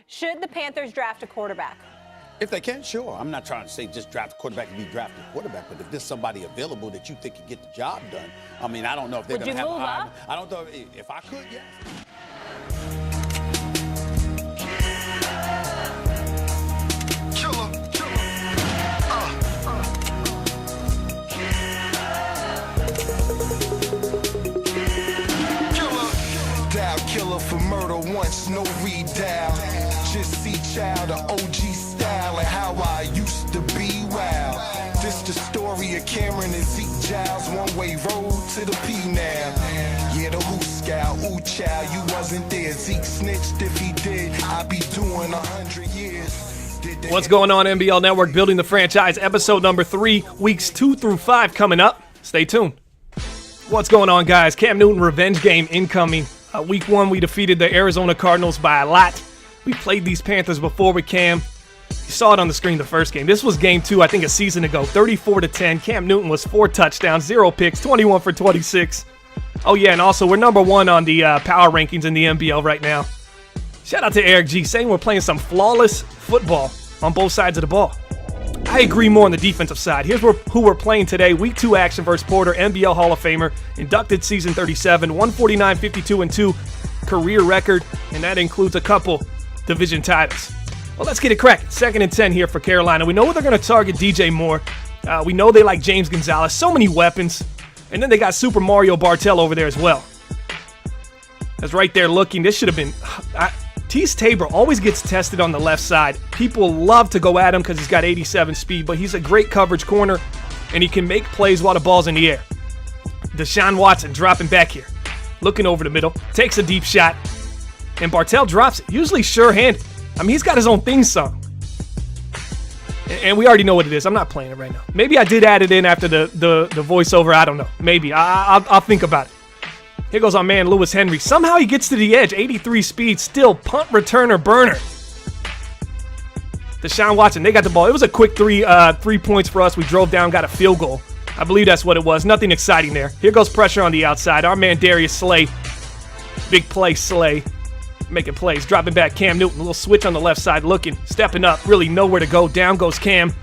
Should the Panthers draft a quarterback? If they can, sure. I'm not trying to say just draft a quarterback and be drafted a quarterback, but if there's somebody available that you think can get the job done, I mean, I don't know if they're going to have move up? I don't know if I could, yes. Killer for murder once, no redial. Just see child, the OG style and how I used to be wild. This the story of Cameron and Zeke Giles, one-way road to the P now. Yeah, the who scout, ooh child, you wasn't there. Zeke snitched if he did, I'd be doing 100 years. What's going on, MBL Network, Building the Franchise, episode number 3, weeks 2 through 5 coming up. Stay tuned. What's going on, guys? Cam Newton revenge game incoming. Week 1, we defeated the Arizona Cardinals by a lot. We played these Panthers before with Cam. You saw it on the screen the first game. This was game 2, I think a season ago, 34-10. Cam Newton was 4 touchdowns, 0 picks, 21 for 26. Oh yeah, and also we're number 1 on the power rankings in the MBL right now. Shout out to Eric G saying we're playing some flawless football on both sides of the ball. I agree more on the defensive side. Here's who we're playing today. Week 2 action versus Porter, MBL Hall of Famer, inducted season 37, 149, 52, and 2 career record, and that includes a couple division titles. Well, let's get it cracking. 2nd and 10 here for Carolina. We know they're going to target DJ Moore. We know they like James Gonzalez. So many weapons. And then they got Super Mario Bartel over there as well. That's right there looking. This should have been... Tease Tabor always gets tested on the left side. People love to go at him because he's got 87 speed, but he's a great coverage corner, and he can make plays while the ball's in the air. Deshaun Watson dropping back here. Looking over the middle. Takes a deep shot. And Bartel drops it. Usually sure-handed. I mean, he's got his own theme song. And we already know what it is. I'm not playing it right now. Maybe I did add it in after the voiceover. I don't know. Maybe. I'll think about it. Here goes our man, Lewis Henry. Somehow he gets to the edge. 83 speed. Still punt returner burner. Deshaun Watson, they got the ball. It was a quick 3 points for us. We drove down, got a field goal. I believe that's what it was. Nothing exciting there. Here goes pressure on the outside. Our man, Darius Slay. Big play, Slay. Making plays. Dropping back, Cam Newton. A little switch on the left side. Looking. Stepping up. Really nowhere to go. Down goes Cam.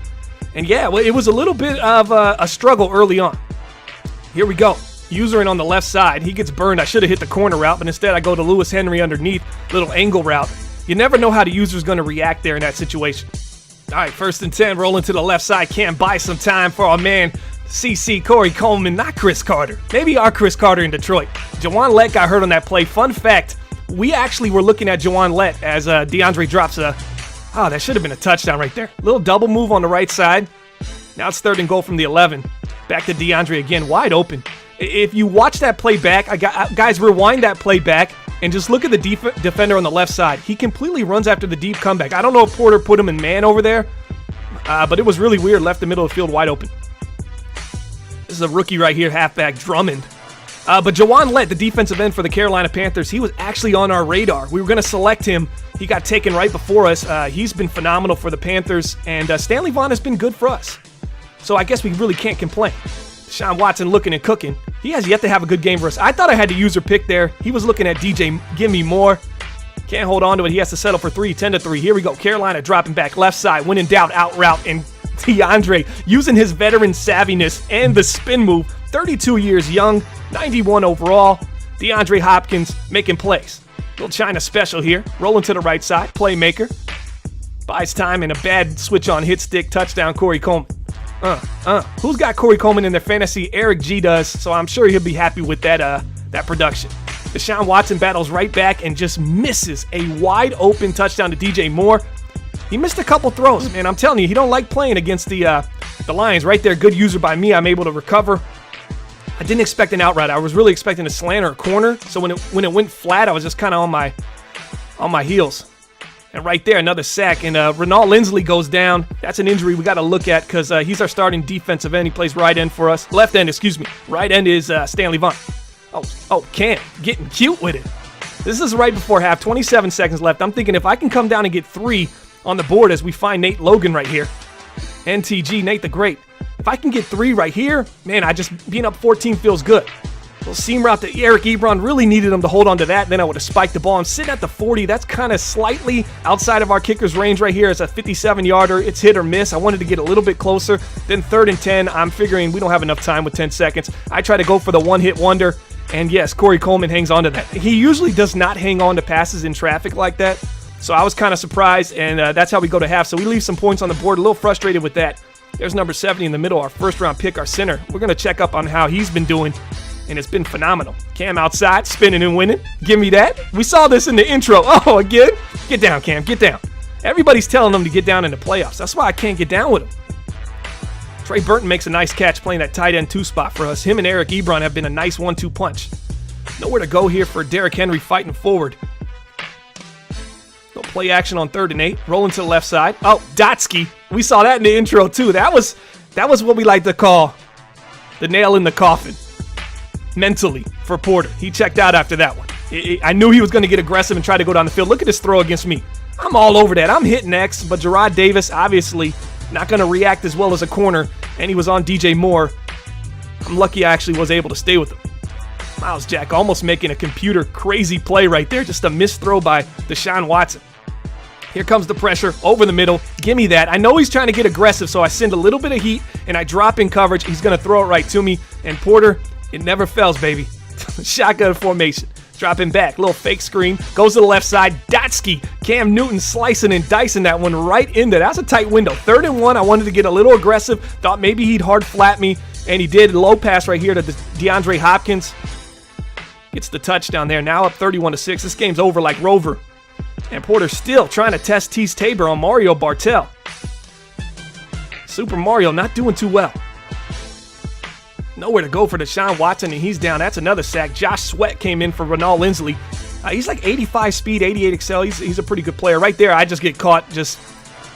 And yeah, well, it was a little bit of a struggle early on. Here we go. User in on the left side. He gets burned. I should have hit the corner route, but instead I go to Lewis Henry underneath. Little angle route. You never know how the user's going to react there in that situation. All right, 1st and 10. Rolling to the left side. Cam buy some time for our man, CC Corey Coleman, not Chris Carter. Maybe our Chris Carter in Detroit. Jawan Lett got hurt on that play. Fun fact, we actually were looking at Jawan Lett as DeAndre drops a... Oh, that should have been a touchdown right there. Little double move on the right side. Now it's 3rd and goal from the 11. Back to DeAndre again, wide open. If you watch that play back, guys, rewind that play back and just look at the defender on the left side. He completely runs after the deep comeback. I don't know if Porter put him in man over there, but it was really weird. Left the middle of the field wide open. This is a rookie right here, halfback Drummond. But Jawan Lett, the defensive end for the Carolina Panthers, he was actually on our radar. We were going to select him. He got taken right before us. He's been phenomenal for the Panthers, and Stanley Vaughn has been good for us. So I guess we really can't complain. Deshaun Watson looking and cooking. He has yet to have a good game for us. I thought I had the user pick there. He was looking at DJ, give me more. Can't hold on to it. He has to settle for 3, 10-3. Here we go. Carolina dropping back left side. When in doubt, out route. And DeAndre using his veteran savviness and the spin move. 32 years young, 91 overall. DeAndre Hopkins making plays. Little China special here. Rolling to the right side. Playmaker. Buys time and a bad switch on hit stick. Touchdown, Corey Coleman. Who's got Corey Coleman in their fantasy? Eric G does, so I'm sure he'll be happy with that production. Deshaun Watson battles right back and just misses a wide open touchdown to DJ Moore. He missed a couple throws, man. I'm telling you, he don't like playing against the Lions. Right there, good user by me. I'm able to recover. I didn't expect an out route. I was really expecting a slant or a corner. So when it went flat, I was just kind of on my heels. And right there, another sack. And Renal Lindsley goes down. That's an injury we got to look at because he's our starting defensive end. He plays right end for us. Left end, excuse me. Right end is Stanley Vaughn. Oh, Cam getting cute with it. This is right before half. 27 seconds left. I'm thinking if I can come down and get 3 on the board as we find Nate Logan right here. NTG, Nate the Great. If I can get 3 right here, man, being up 14 feels good. Little seam route to Eric Ebron. Really needed him to hold on to that. Then I would have spiked the ball. I'm sitting at the 40. That's kind of slightly outside of our kicker's range right here. It's a 57-yarder. It's hit or miss. I wanted to get a little bit closer. Then 3rd and 10. I'm figuring we don't have enough time with 10 seconds. I try to go for the one-hit wonder. And yes, Corey Coleman hangs on to that. He usually does not hang on to passes in traffic like that. So I was kind of surprised, and that's how we go to half. So we leave some points on the board. A little frustrated with that. There's number 70 in the middle, our first-round pick, our center. We're going to check up on how he's been doing, and it's been phenomenal. Cam outside, spinning and winning. Give me that. We saw this in the intro. Oh, again? Get down, Cam. Get down. Everybody's telling him to get down in the playoffs. That's why I can't get down with him. Trey Burton makes a nice catch playing that tight end 2 spot for us. Him and Eric Ebron have been a nice 1-2 punch. Nowhere to go here for Derrick Henry fighting forward. No play action on 3rd and 8. Rolling to the left side. Oh, Dotsky. We saw that in the intro too. That was what we like to call the nail in the coffin. Mentally for Porter. He checked out after that one. I knew he was going to get aggressive and try to go down the field. Look at this throw against me. I'm all over that. I'm hitting X, but Gerard Davis obviously not going to react as well as a corner, and he was on DJ Moore. I'm lucky I actually was able to stay with him. Miles Jack almost making a computer crazy play right there. Just a missed throw by Deshaun Watson. Here comes the pressure over the middle. Give me that. I know he's trying to get aggressive, so I send a little bit of heat, and I drop in coverage. He's going to throw it right to me. And Porter, it never fails, baby. Shotgun formation. Dropping back. Little fake screen. Goes to the left side. Dotsky. Cam Newton slicing and dicing that one right in there. That's a tight window. 3rd and 1. I wanted to get a little aggressive. Thought maybe he'd hard flat me, and he did. Low pass right here to DeAndre Hopkins. Gets the touchdown there. Now up 31-6. This game's over like Rover. And Porter still trying to test Tease Tabor on Mario Bartel. Super Mario not doing too well. Nowhere to go for Deshaun Watson, and he's down. That's another sack. Josh Sweat came in for Ronald Lindsley. He's like 85 speed, 88 excel. He's a pretty good player. Right there, I just get caught. Just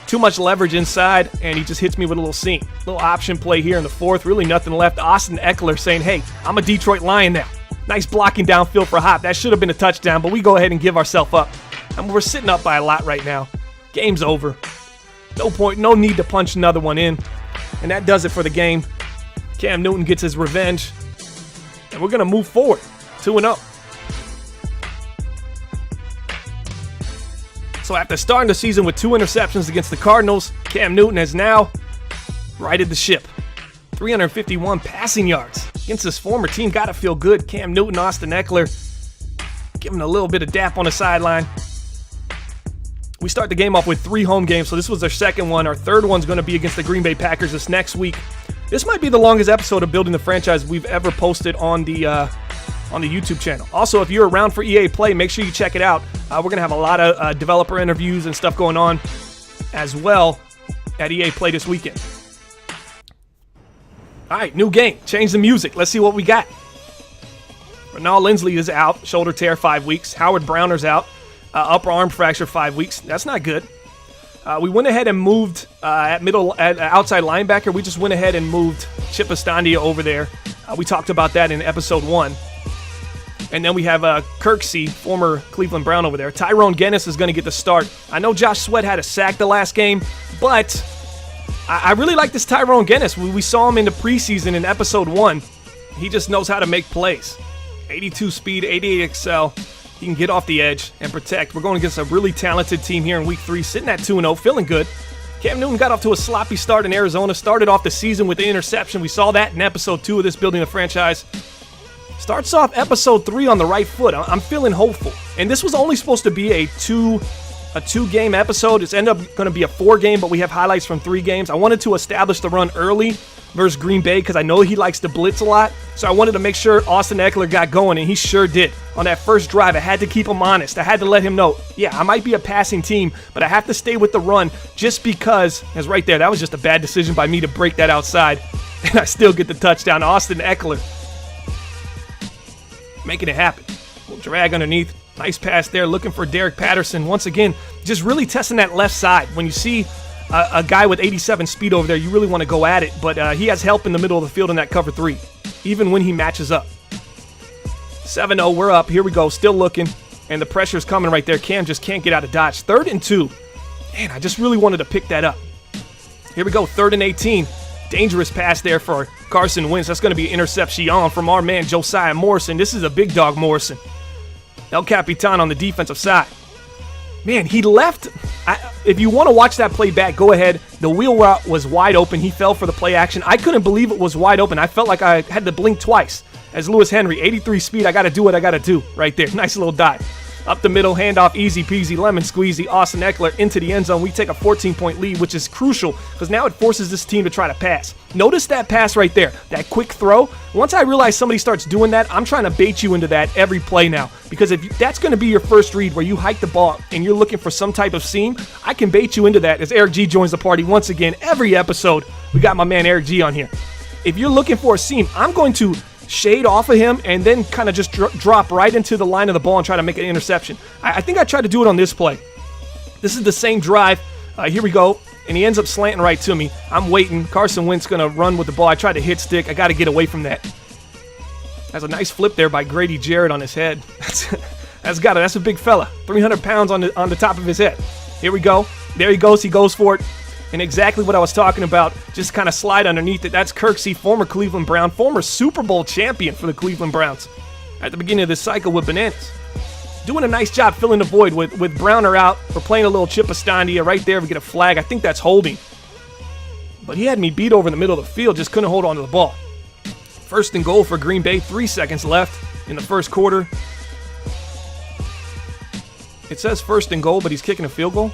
too much leverage inside, and he just hits me with a little seam. Little option play here in the 4th. Really nothing left. Austin Eckler saying, hey, I'm a Detroit Lion now. Nice blocking downfield for Hop. That should have been a touchdown, but we go ahead and give ourselves up. And we're sitting up by a lot right now. Game's over. No point, no need to punch another one in. And that does it for the game. Cam Newton gets his revenge. And we're going to move forward. 2-0. So after starting the season with 2 interceptions against the Cardinals, Cam Newton has now righted the ship. 351 passing yards against his former team. Got to feel good. Cam Newton, Austin Eckler, giving a little bit of dap on the sideline. We start the game off with 3 home games, so this was our second one. Our third one's going to be against the Green Bay Packers this next week. This might be the longest episode of Building the Franchise we've ever posted on the YouTube channel. Also, if you're around for EA Play, make sure you check it out. We're going to have a lot of developer interviews and stuff going on as well at EA Play this weekend. All right, new game. Change the music. Let's see what we got. Ronald Lindsley is out. Shoulder tear, 5 weeks. Howard Browner's out. Upper arm fracture, 5 weeks. That's not good. We went ahead and moved at outside linebacker. We just went ahead and moved Chip Estandia over there. We talked about that in episode 1. And then we have Kirksey, former Cleveland Brown over there. Tyrone Guinness is going to get the start. I know Josh Sweat had a sack the last game, but I really like this Tyrone Guinness. We saw him in the preseason in episode 1. He just knows how to make plays. 82 speed, 88 excel. He can get off the edge and protect. We're going against a really talented team here in Week 3, sitting at 2-0, feeling good. Cam Newton got off to a sloppy start in Arizona, started off the season with the interception. We saw that in episode 2 of this Building the Franchise. Starts off episode 3 on the right foot. I'm feeling hopeful. And this was only supposed to be a two-game episode. It's ended up going to be a 4-game, but we have highlights from 3 games. I wanted to establish the run early versus Green Bay because I know he likes to blitz a lot. So I wanted to make sure Austin Eckler got going, and he sure did. On that first drive, I had to keep him honest. I had to let him know, yeah, I might be a passing team, but I have to stay with the run just because, as right there, that was just a bad decision by me to break that outside. And I still get the touchdown. Austin Eckler making it happen. Little drag underneath. Nice pass there, looking for Derek Patterson. Once again, just really testing that left side. When you see a guy with 87 speed over there, you really want to go at it. But he has help in the middle of the field in that cover 3, even when he matches up. 7-0, we're up. Here we go, still looking. And the pressure's coming right there. Cam just can't get out of dodge. 3rd and 2. Man, I just really wanted to pick that up. Here we go, 3rd and 18. Dangerous pass there for Carson Wentz. That's going to be an interception from our man Josiah Morrison. This is a big dog Morrison. El Capitan on the defensive side. Man, he left. If you want to watch that play back, go ahead. The wheel route was wide open. He fell for the play action. I couldn't believe it was wide open. I felt like I had to blink twice. As Lewis Henry, 83 speed, I got to do what I got to do right there. Nice little dive. Up the middle, handoff, easy peasy, lemon squeezy, Austin Eckler into the end zone. We take a 14-point lead, which is crucial because now it forces this team to try to pass. Notice that pass right there, that quick throw. Once I realize somebody starts doing that, I'm trying to bait you into that every play now, because if that's going to be your first read where you hike the ball and you're looking for some type of seam, I can bait you into that as Eric G joins the party once again. Every episode, we got my man Eric G on here. If you're looking for a seam, I'm going to shade off of him and then kind of just drop right into the line of the ball and try to make an interception. I think I tried to do it on this play. This is the same drive. Here we go. And he ends up slanting right to me. I'm waiting. Carson Wentz going to run with the ball. I tried to hit stick. I got to get away from that. That's a nice flip there by Grady Jarrett on his head. That's a big fella. 300 pounds on the top of his head. Here we go. There he goes. He goes for it. And exactly what I was talking about, just kind of slide underneath it. That's Kirksey, former Cleveland Brown, former Super Bowl champion for the Cleveland Browns at the beginning of this cycle with Bananas. Doing a nice job filling the void with Browner out. We're playing a little Chipastandia right there. We get a flag. I think that's holding. But he had me beat over in the middle of the field, just couldn't hold on to the ball. First and goal for Green Bay, 3 seconds left in the first quarter. It says first and goal, but he's kicking a field goal.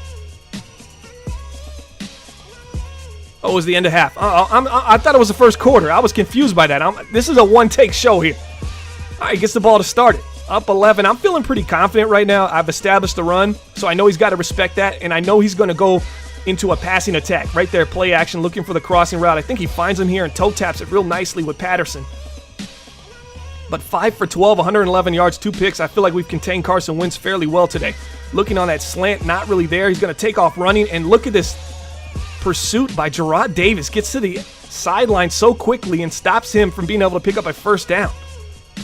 Oh, it was the end of half. I thought it was the first quarter. I was confused by that. This is a one-take show here. All right, gets the ball to start it. Up 11. I'm feeling pretty confident right now. I've established the run, so I know he's got to respect that, and I know he's going to go into a passing attack. Right there, play action, looking for the crossing route. I think he finds him here and toe taps it real nicely with Patterson. But 5 for 12, 111 yards, 2 picks. I feel like we've contained Carson Wentz fairly well today. Looking on that slant, not really there. He's going to take off running, and look at this pursuit by Jarrad Davis. Gets to the sideline so quickly and stops him from being able to pick up a first down. I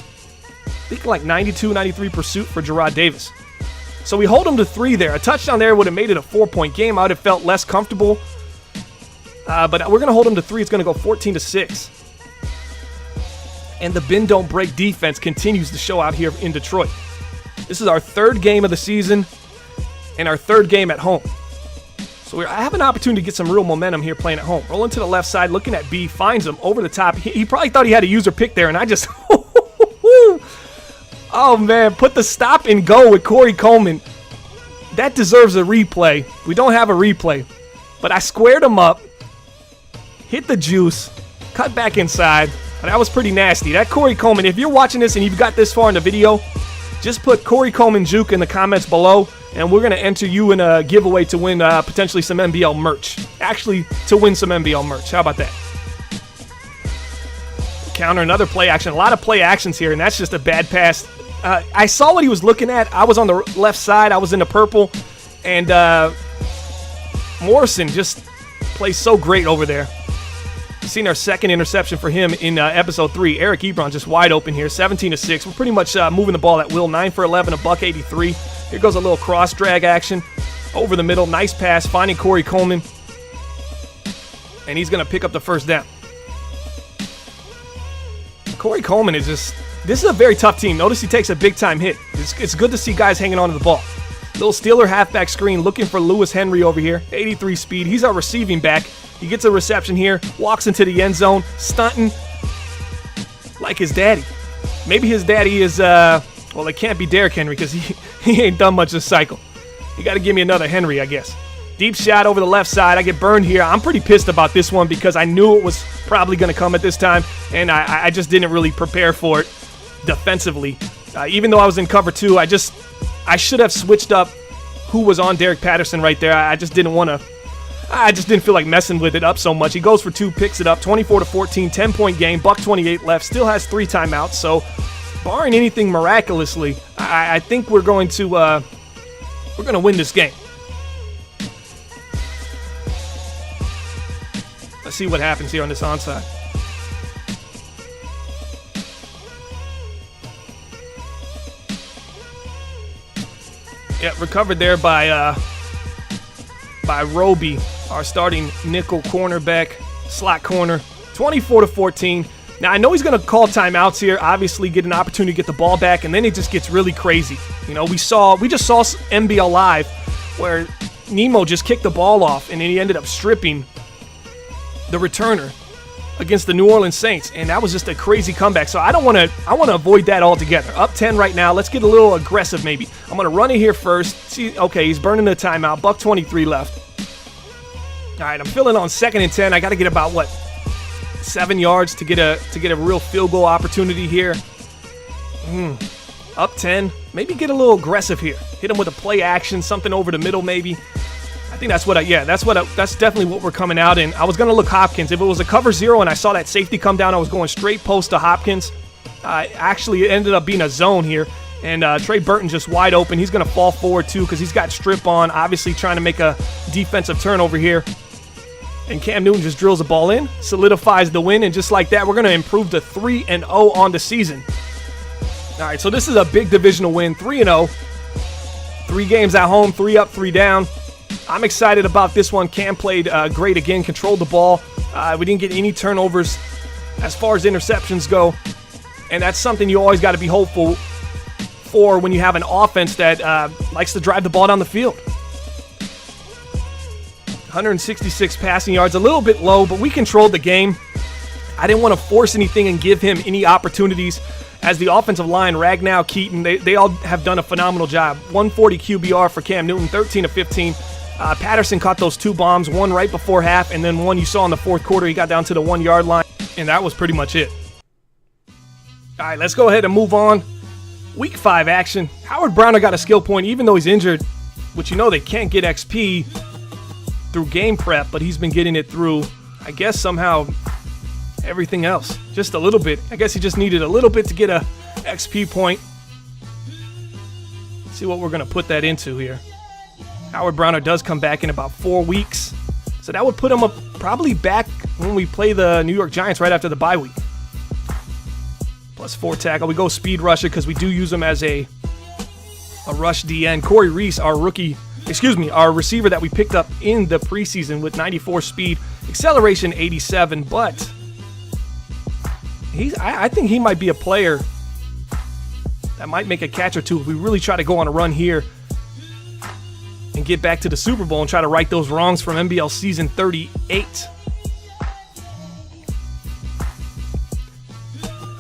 think like 92, 93 pursuit for Jarrad Davis. So we hold him to 3 there. A touchdown there would have made it a 4-point game. I would have felt less comfortable. But we're going to hold him to 3. It's going to go 14-6. And the bend don't break defense continues to show out here in Detroit. This is our 3rd game of the season and our 3rd game at home. So I have an opportunity to get some real momentum here playing at home. Rolling to the left side, looking at B, finds him over the top. He probably thought he had a user pick there, and I just... Oh, man, put the stop and go with Corey Coleman. That deserves a replay. We don't have a replay. But I squared him up, hit the juice, cut back inside. That was pretty nasty. That Corey Coleman, if you're watching this and you've got this far in the video, just put Corey Coleman Juke in the comments below, and we're going to enter you in a giveaway to win potentially some MBL merch. Actually, to win some MBL merch. How about that? Counter, another play action. A lot of play actions here, and that's just a bad pass. I saw what he was looking at. I was on the left side. I was in the purple, and Morrison just plays so great over there. Seen our 2nd interception for him in episode 3. Eric Ebron just wide open here, 17-6. We're pretty much moving the ball at will. 9 for 11, $183. Here goes a little cross drag action over the middle. Nice pass, finding Corey Coleman, and he's going to pick up the first down. Corey Coleman is just... This is a very tough team. Notice he takes a big-time hit. It's good to see guys hanging on to the ball. Little Steeler halfback screen looking for Lewis Henry over here. 83 speed. He's our receiving back. He gets a reception here, walks into the end zone, stunting like his daddy. Maybe his daddy is, well, it can't be Derrick Henry because he ain't done much this cycle. You got to give me another Henry, I guess. Deep shot over the left side. I get burned here. I'm pretty pissed about this one because I knew it was probably going to come at this time, and I just didn't really prepare for it defensively. Even though I was in cover 2, I should have switched up who was on Derek Patterson right there. I just didn't feel like messing with it up so much. He goes for 2, picks it up, 24-14, 10-point game, $128 left, still has 3 timeouts. So, barring anything miraculously, I think we're going to win this game. Let's see what happens here on this onside. Yeah, recovered there by Roby, our starting nickel cornerback, slot corner, 24-14. Now, I know he's going to call timeouts here, obviously get an opportunity to get the ball back, and then it just gets really crazy. You know, we just saw MBL Live where Nemo just kicked the ball off, and then he ended up stripping the returner against the New Orleans Saints, and that was just a crazy comeback. So I want to avoid that altogether. Up 10 right now. Let's get a little aggressive maybe. I'm going to run it here first. See, okay, he's burning the timeout. $1:23 left. All right, I'm feeling on 2nd and 10. I got to get about, 7 yards to get a real field goal opportunity here. Up 10. Maybe get a little aggressive here. Hit him with a play action, something over the middle maybe. I think that's that's definitely what we're coming out in. I was going to look Hopkins. If it was a cover 0 and I saw that safety come down, I was going straight post to Hopkins. Actually, it ended up being a zone here. And Trey Burton just wide open. He's going to fall forward too because he's got strip on, obviously trying to make a defensive turnover here. And Cam Newton just drills the ball in, solidifies the win, and just like that, we're going to improve to 3-0 on the season. All right, so this is a big divisional win, 3-0. 3 games at home, 3 up, 3 down. I'm excited about this one. Cam played great again, controlled the ball. We didn't get any turnovers as far as interceptions go, and that's something you always got to be hopeful for when you have an offense that likes to drive the ball down the field. 166 passing yards, a little bit low, but we controlled the game. I didn't want to force anything and give him any opportunities. As the offensive line, Ragnow, Keaton, they all have done a phenomenal job. 140 QBR for Cam Newton, 13 of 15. Patterson caught those 2 bombs, one right before half, and then one you saw in the 4th quarter. He got down to the 1-yard line, and that was pretty much it. All right, let's go ahead and move on. Week 5 action. Howard Browner got a skill point, even though he's injured, which you know they can't get XP through game prep, but he's been getting it through, I guess, somehow everything else. Just a little bit. I guess he just needed a little bit to get a XP point. Let's see what we're going to put that into here. Howard Browner does come back in about 4 weeks. So that would put him up probably back when we play the New York Giants right after the bye week. +4 tackle. We go speed rusher because we do use him as a rush DN. Corey Reese, our receiver that we picked up in the preseason with 94 speed, acceleration 87, but I think he might be a player that might make a catch or two if we really try to go on a run here and get back to the Super Bowl and try to right those wrongs from MBL season 38.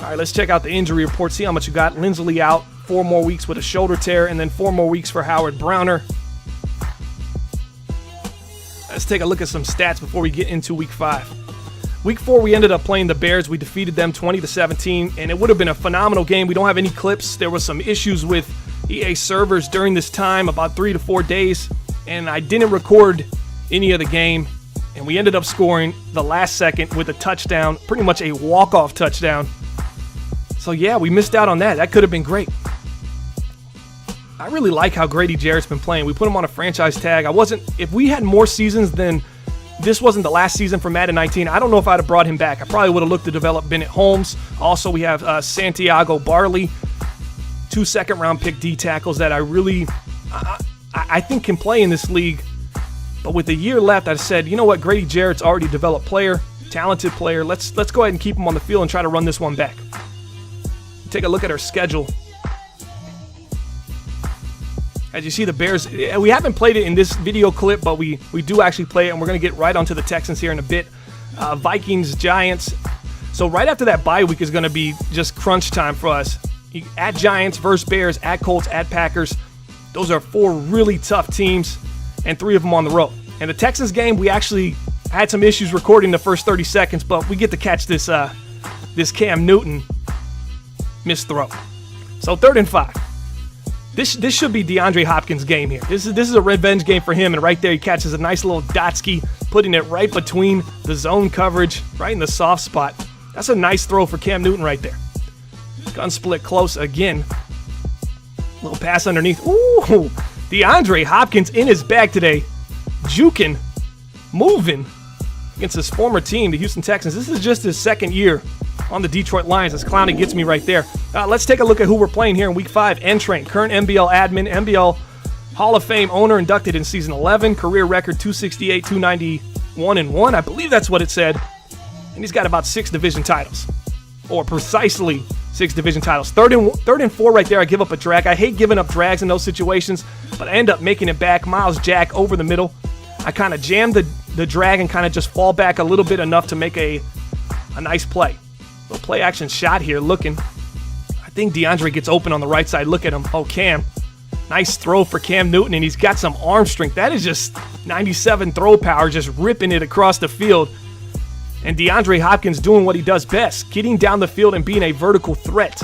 All right, let's check out the injury report, see how much you got. Lindsley out, 4 more weeks with a shoulder tear, and then 4 more weeks for Howard Browner. Let's take a look at some stats before we get into week 5. Week 4, we ended up playing the Bears. We defeated them 20-17, and it would have been a phenomenal game. We don't have any clips. There was some issues with EA servers during this time, about 3 to 4 days, and I didn't record any of the game, and we ended up scoring the last second with a touchdown, pretty much a walk-off touchdown. So yeah, we missed out on that. That could have been great. I really like how Grady Jarrett's been playing. We put him on a franchise tag. If we had more seasons than this wasn't the last season for Madden 19, I don't know if I'd have brought him back. I probably would have looked to develop Bennett Holmes. Also, we have Santiago Barley, 2 second-round pick D tackles that I think can play in this league. But with a year left, I said, you know what, Grady Jarrett's already developed player, talented player. Let's go ahead and keep him on the field and try to run this one back. Take a look at our schedule. As you see, the Bears, we haven't played it in this video clip, but we do actually play it, and we're going to get right onto the Texans here in a bit. Vikings, Giants. So right after that bye week is going to be just crunch time for us. At Giants versus Bears, at Colts, at Packers. Those are 4 really tough teams, and 3 of them on the road. And the Texans game, we actually had some issues recording the first 30 seconds, but we get to catch this Cam Newton missed throw. So 3rd and 5. This should be DeAndre Hopkins' game here. This is a revenge game for him, and right there he catches a nice little Dotsky, putting it right between the zone coverage, right in the soft spot. That's a nice throw for Cam Newton right there. Gun split close again. Little pass underneath. Ooh, DeAndre Hopkins in his bag today. Juking, moving against his former team, the Houston Texans. This is just his 2nd year on the Detroit Lions. As Clowney gets me right there. Let's take a look at who we're playing here in Week 5. Entrain, current MBL admin, MBL Hall of Fame owner, inducted in Season 11. Career record 268, 291, and 1. I believe that's what it said. And and he's got about 6 division titles, or precisely 6 division titles. Third and 4 right there. I give up a drag. I hate giving up drags in those situations, but I end up making it back. Miles Jack over the middle. I kind of jam the drag and kind of just fall back a little bit enough to make a nice play. Little play action shot here looking. I think DeAndre gets open on the right side. Look at him. Oh, Cam. Nice throw for Cam Newton, and he's got some arm strength. That is just 97 throw power, just ripping it across the field. And DeAndre Hopkins doing what he does best, getting down the field and being a vertical threat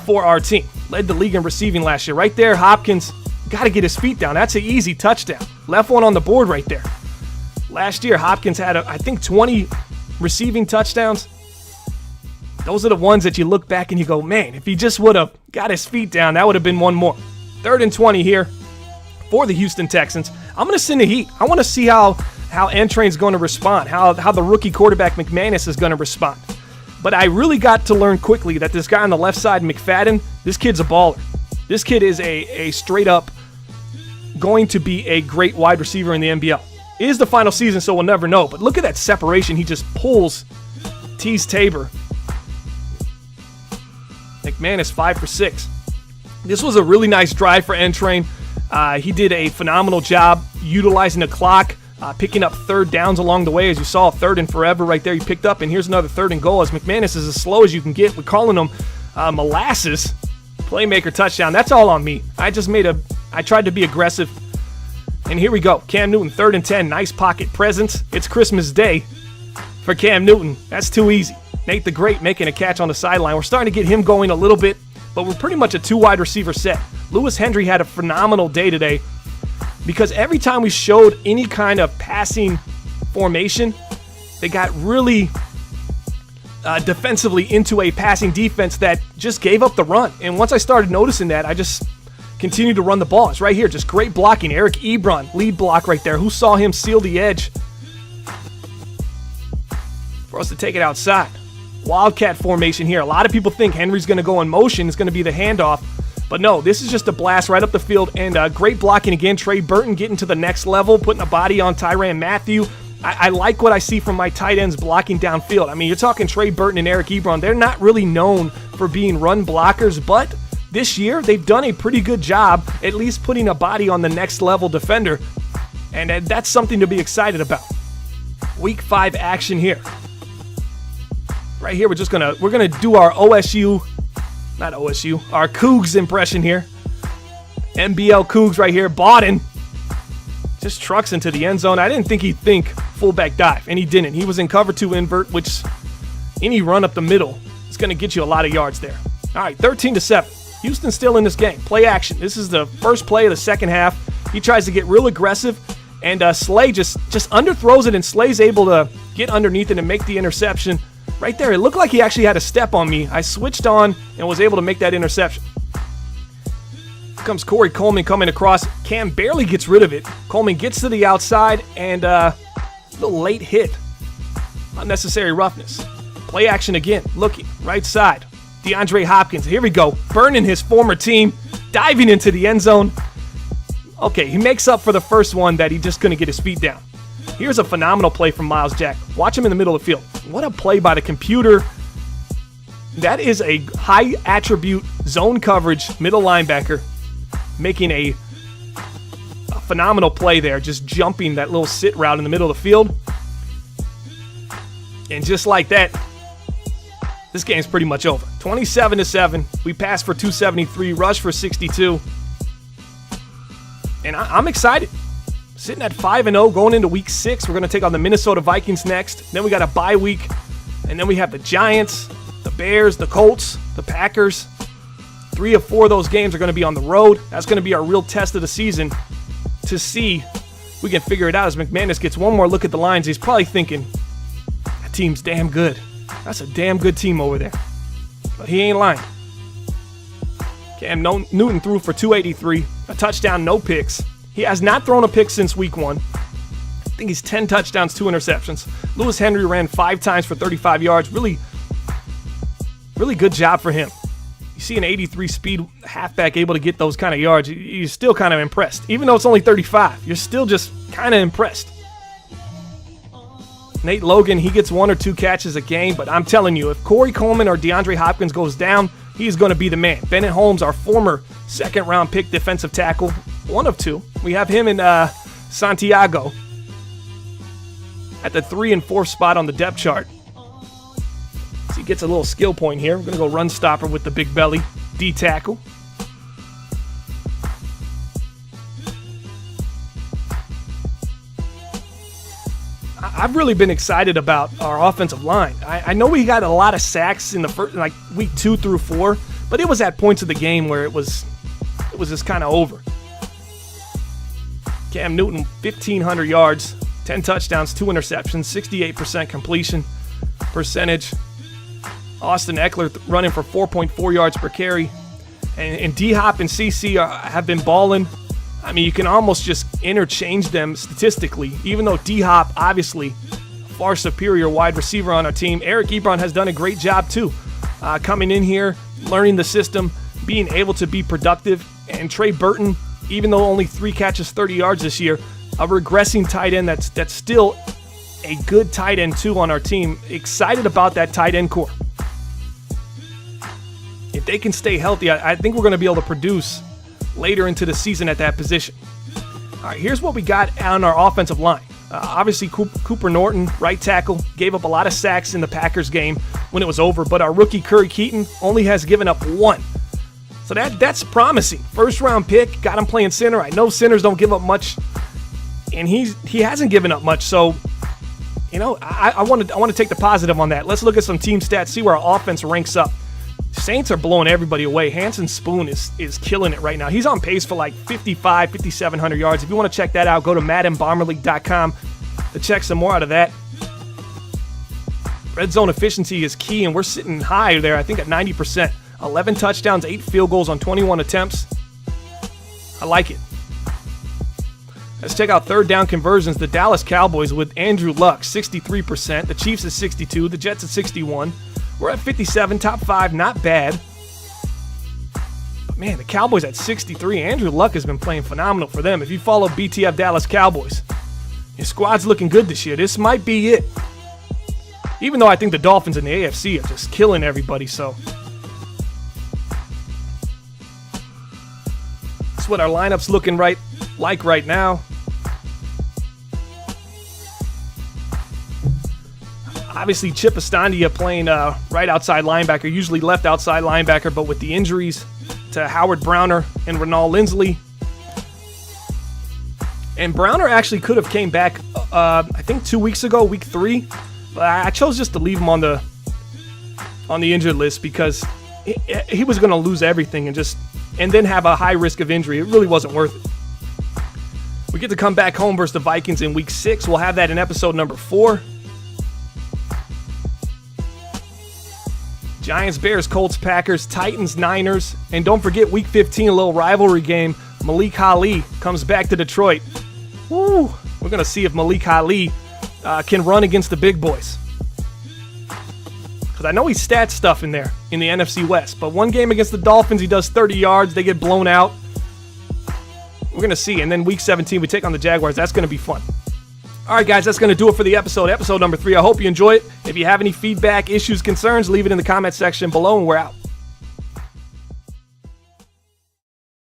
for our team. Led the league in receiving last year. Right there, Hopkins got to get his feet down. That's an easy touchdown. Left one on the board right there. Last year, Hopkins had, I think, 20 receiving touchdowns. Those are the ones that you look back and you go, man, if he just would have got his feet down, that would have been one more. 3rd and 20 here for the Houston Texans. I'm going to send the heat. I want to see how N-Train's going to respond, how the rookie quarterback McManus is going to respond. But I really got to learn quickly that this guy on the left side, McFadden, this kid's a baller. This kid is a straight up going to be a great wide receiver in the NBL. It is the final season, so we'll never know. But look at that separation. He just pulls Tease Tabor. McManus 5 for 6. This was a really nice drive for N-Train. He did a phenomenal job utilizing the clock, picking up 3rd downs along the way. As you saw, 3rd and forever right there he picked up. And here's another 3rd and goal as McManus is as slow as you can get. We're calling him molasses. Playmaker touchdown. That's all on me. I tried to be aggressive. And here we go. Cam Newton, 3rd and 10. Nice pocket presence. It's Christmas Day for Cam Newton. That's too easy. Nate the Great making a catch on the sideline. We're starting to get him going a little bit, but we're pretty much a 2 wide receiver set. Lewis Hendry had a phenomenal day today because every time we showed any kind of passing formation, they got really defensively into a passing defense that just gave up the run. And once I started noticing that, I just continued to run the ball. It's right here, just great blocking. Eric Ebron, lead block right there. Who saw him seal the edge for us to take it outside? Wildcat formation here. A lot of people think Henry's going to go in motion. It's going to be the handoff. But no, this is just a blast right up the field. And great blocking again. Trey Burton getting to the next level, putting a body on Tyrann Mathieu. I like what I see from my tight ends blocking downfield. I mean, you're talking Trey Burton and Eric Ebron. They're not really known for being run blockers, but this year they've done a pretty good job at least putting a body on the next level defender. And that's something to be excited about. Week 5 action here. Right here, we're gonna do our our Cougs impression here. MBL Cougs right here. Bawden just trucks into the end zone. I didn't think he'd think fullback dive, and he didn't. He was in cover 2 invert, which any run up the middle is gonna get you a lot of yards there. All right, 13-7. Houston's still in this game. Play action. This is the first play of the second half. He tries to get real aggressive, and Slay just underthrows it, and Slay's able to get underneath it and make the interception. Right there, it looked like he actually had a step on me. I switched on and was able to make that interception. Here comes Corey Coleman coming across. Cam barely gets rid of it. Coleman gets to the outside and a little late hit. Unnecessary roughness. Play action again. Looking, right side. DeAndre Hopkins, here we go. Burning his former team. Diving into the end zone. Okay, he makes up for the first one that he just couldn't get his feet down. Here's a phenomenal play from Miles Jack. Watch him in the middle of the field. What a play by the computer. That is a high attribute zone coverage middle linebacker making a phenomenal play there, just jumping that little sit route in the middle of the field. And just like that, this game's pretty much over. 27-7. We passed for 273, rushed for 62. And I'm excited. Sitting at 5-0 going into week 6. We're going to take on the Minnesota Vikings next. Then we got a bye week. And then we have the Giants, the Bears, the Colts, the Packers. 3 of 4 of those games are going to be on the road. That's going to be our real test of the season to see if we can figure it out. As McManus gets one more look at the lines, he's probably thinking, that team's damn good. That's a damn good team over there. But he ain't lying. Cam Newton threw for 283, a touchdown, no picks. He has not thrown a pick since week 1. I think he's 10 touchdowns, 2 interceptions. Lewis Hendry ran 5 times for 35 yards. Really good job for him. You see an 83 speed halfback able to get those kind of yards, you're still kind of impressed. Even though it's only 35, you're still just kind of impressed. Nate Logan, he gets 1 or 2 catches a game, but I'm telling you, if Corey Coleman or DeAndre Hopkins goes down, he's going to be the man. Bennett Holmes, our former second-round pick defensive tackle, one of 2. We have him in Santiago at the 3 and 4 spot on the depth chart. So he gets a little skill point here. We're going to go run stopper with the big belly D tackle. I've really been excited about our offensive line. I know we got a lot of sacks in the first, like week 2 through 4, but it was at points of the game where it was just kind of over. Cam Newton, 1,500 yards, 10 touchdowns, 2 interceptions, 68% completion percentage. Austin Eckler running for 4.4 yards per carry. And D-Hop and CC have been balling. I mean, you can almost just interchange them statistically, even though D-Hop, obviously, far superior wide receiver on our team. Eric Ebron has done a great job, too, coming in here, learning the system, being able to be productive. And Trey Burton, even though only 3 catches, 30 yards this year, a regressing tight end that's still a good tight end, too, on our team. Excited about that tight end core. If they can stay healthy, I think we're going to be able to produce later into the season at that position. All right, here's what we got on our offensive line. Obviously, Cooper Norton, right tackle, gave up a lot of sacks in the Packers game when it was over, but our rookie Curry Keaton only has given up 1. So that's promising. First-round pick, got him playing center. I know centers don't give up much, and he hasn't given up much. So, I want to take the positive on that. Let's look at some team stats, see where our offense ranks up. Saints are blowing everybody away. Hanson Spoon is killing it right now. He's on pace for like 5,700 yards. If you want to check that out, go to MaddenBomberLeague.com to check some more out of that. Red zone efficiency is key, and we're sitting high there, I think at 90%. 11 touchdowns, 8 field goals on 21 attempts. I like it. Let's check out third down conversions. The Dallas Cowboys with Andrew Luck, 63%. The Chiefs at 62. The Jets at 61. We're at 57, top 5, not bad. But man, the Cowboys at 63. Andrew Luck has been playing phenomenal for them. If you follow BTF Dallas Cowboys, your squad's looking good this year. This might be it. Even though I think the Dolphins in the AFC are just killing everybody, so. That's what our lineup's looking like right now. Obviously, Chip Estandia playing right outside linebacker, usually left outside linebacker, but with the injuries to Howard Browner and Renal Lindsley. And Browner actually could have came back, I think 2 weeks ago, week 3. But I chose just to leave him on the injured list because he was going to lose everything and then have a high risk of injury. It really wasn't worth it. We get to come back home versus the Vikings in week 6. We'll have that in episode number 4. Giants, Bears, Colts, Packers, Titans, Niners, and don't forget week 15, a little rivalry game. Malik Ali comes back to Detroit. Woo! We're going to see if Malik Ali can run against the big boys. Because I know he's stat stuff in there in the NFC West, but one game against the Dolphins, he does 30 yards. They get blown out. We're going to see. And then week 17, we take on the Jaguars. That's going to be fun. All right, guys, that's going to do it for the episode number 3. I hope you enjoy it. If you have any feedback, issues, concerns, leave it in the comment section below, and we're out.